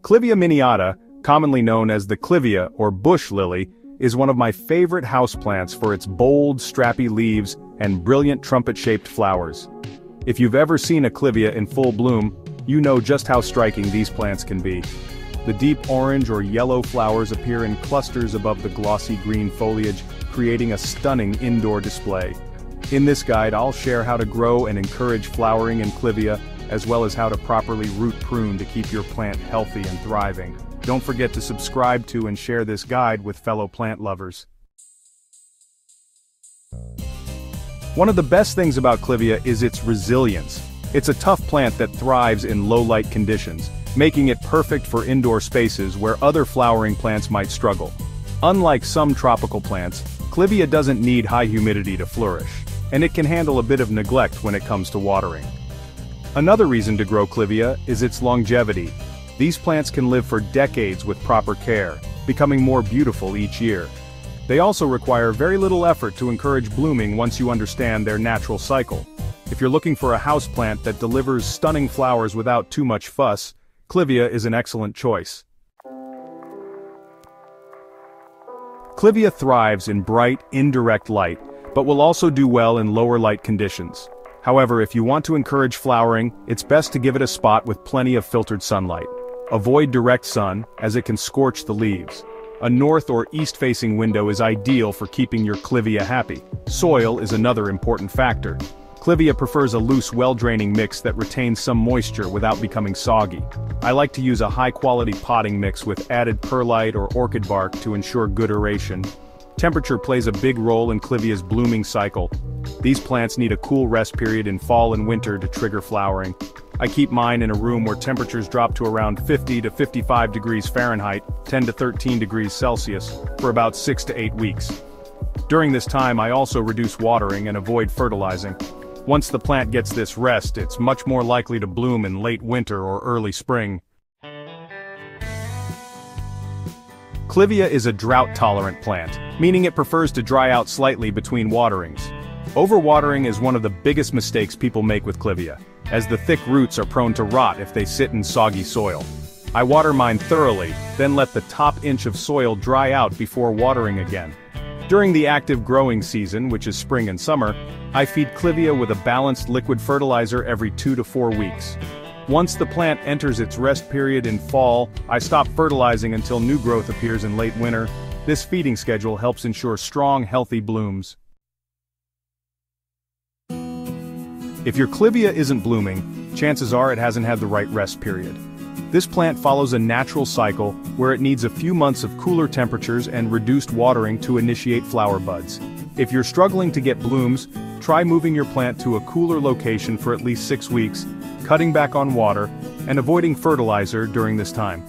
Clivia miniata, commonly known as the Clivia or bush lily, is one of my favorite houseplants for its bold, strappy leaves and brilliant trumpet-shaped flowers. If you've ever seen a Clivia in full bloom, you know just how striking these plants can be. The deep orange or yellow flowers appear in clusters above the glossy green foliage, creating a stunning indoor display. In this guide, I'll share how to grow and encourage flowering in Clivia, as well as how to properly root prune to keep your plant healthy and thriving. Don't forget to subscribe to and share this guide with fellow plant lovers. One of the best things about Clivia is its resilience. It's a tough plant that thrives in low light conditions, making it perfect for indoor spaces where other flowering plants might struggle. Unlike some tropical plants, Clivia doesn't need high humidity to flourish, and it can handle a bit of neglect when it comes to watering. Another reason to grow Clivia is its longevity. These plants can live for decades with proper care, becoming more beautiful each year. They also require very little effort to encourage blooming once you understand their natural cycle. If you're looking for a houseplant that delivers stunning flowers without too much fuss, Clivia is an excellent choice. Clivia thrives in bright, indirect light, but will also do well in lower light conditions. However, if you want to encourage flowering, it's best to give it a spot with plenty of filtered sunlight. Avoid direct sun, as it can scorch the leaves. A north or east-facing window is ideal for keeping your Clivia happy. Soil is another important factor. Clivia prefers a loose, well-draining mix that retains some moisture without becoming soggy. I like to use a high-quality potting mix with added perlite or orchid bark to ensure good aeration. Temperature plays a big role in Clivia's blooming cycle. These plants need a cool rest period in fall and winter to trigger flowering. I keep mine in a room where temperatures drop to around 50 to 55 degrees Fahrenheit, 10 to 13 degrees Celsius, for about 6 to 8 weeks. During this time I also reduce watering and avoid fertilizing. Once the plant gets this rest, it's much more likely to bloom in late winter or early spring. Clivia is a drought-tolerant plant, meaning it prefers to dry out slightly between waterings. Overwatering is one of the biggest mistakes people make with Clivia, as the thick roots are prone to rot if they sit in soggy soil. I water mine thoroughly, then let the top inch of soil dry out before watering again. During the active growing season, which is spring and summer, I feed Clivia with a balanced liquid fertilizer every 2 to 4 weeks. Once the plant enters its rest period in fall, I stop fertilizing until new growth appears in late winter. This feeding schedule helps ensure strong, healthy blooms. If your Clivia isn't blooming, chances are it hasn't had the right rest period. This plant follows a natural cycle where it needs a few months of cooler temperatures and reduced watering to initiate flower buds. If you're struggling to get blooms, try moving your plant to a cooler location for at least 6 weeks, cutting back on water, and avoiding fertilizer during this time.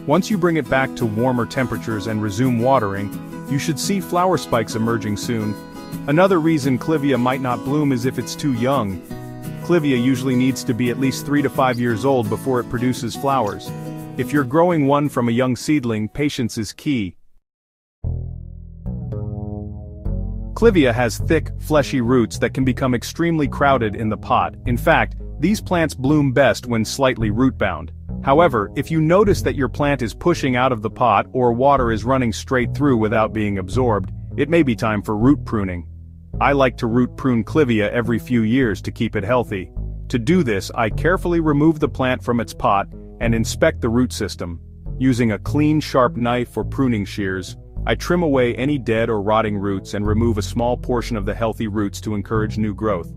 Once you bring it back to warmer temperatures and resume watering, you should see flower spikes emerging soon. Another reason Clivia might not bloom is if it's too young. Clivia usually needs to be at least 3 to 5 years old before it produces flowers. If you're growing one from a young seedling, patience is key. Clivia has thick, fleshy roots that can become extremely crowded in the pot. In fact, these plants bloom best when slightly root-bound. However, if you notice that your plant is pushing out of the pot or water is running straight through without being absorbed, it may be time for root pruning. I like to root prune Clivia every few years to keep it healthy. To do this, I carefully remove the plant from its pot and inspect the root system. Using a clean, sharp knife or pruning shears, I trim away any dead or rotting roots and remove a small portion of the healthy roots to encourage new growth.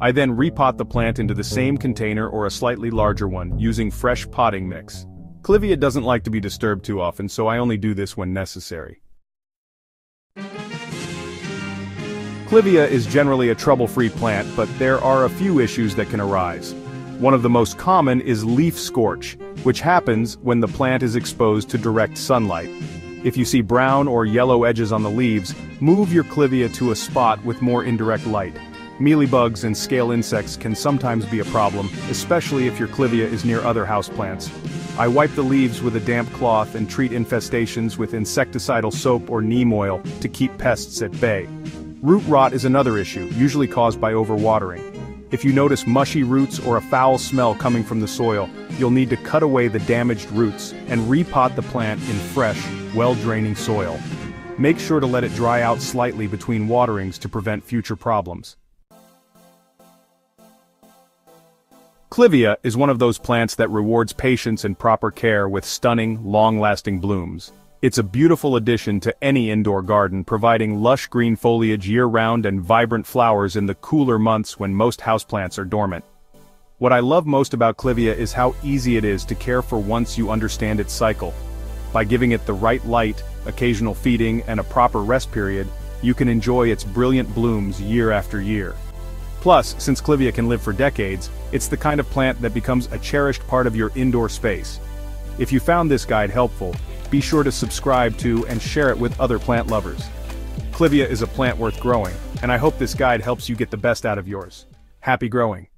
I then repot the plant into the same container or a slightly larger one, using fresh potting mix. Clivia doesn't like to be disturbed too often, so I only do this when necessary. Clivia is generally a trouble-free plant, but there are a few issues that can arise. One of the most common is leaf scorch, which happens when the plant is exposed to direct sunlight. If you see brown or yellow edges on the leaves, move your Clivia to a spot with more indirect light. Mealybugs and scale insects can sometimes be a problem, especially if your Clivia is near other houseplants. I wipe the leaves with a damp cloth and treat infestations with insecticidal soap or neem oil to keep pests at bay. Root rot is another issue, usually caused by overwatering. If you notice mushy roots or a foul smell coming from the soil, you'll need to cut away the damaged roots and repot the plant in fresh, well-draining soil. Make sure to let it dry out slightly between waterings to prevent future problems. Clivia is one of those plants that rewards patience and proper care with stunning, long-lasting blooms. It's a beautiful addition to any indoor garden, providing lush green foliage year-round and vibrant flowers in the cooler months when most houseplants are dormant. What I love most about Clivia is how easy it is to care for once you understand its cycle. By giving it the right light, occasional feeding, and a proper rest period, you can enjoy its brilliant blooms year after year. Plus, since Clivia can live for decades, it's the kind of plant that becomes a cherished part of your indoor space. If you found this guide helpful, be sure to subscribe to and share it with other plant lovers. Clivia is a plant worth growing, and I hope this guide helps you get the best out of yours. Happy growing!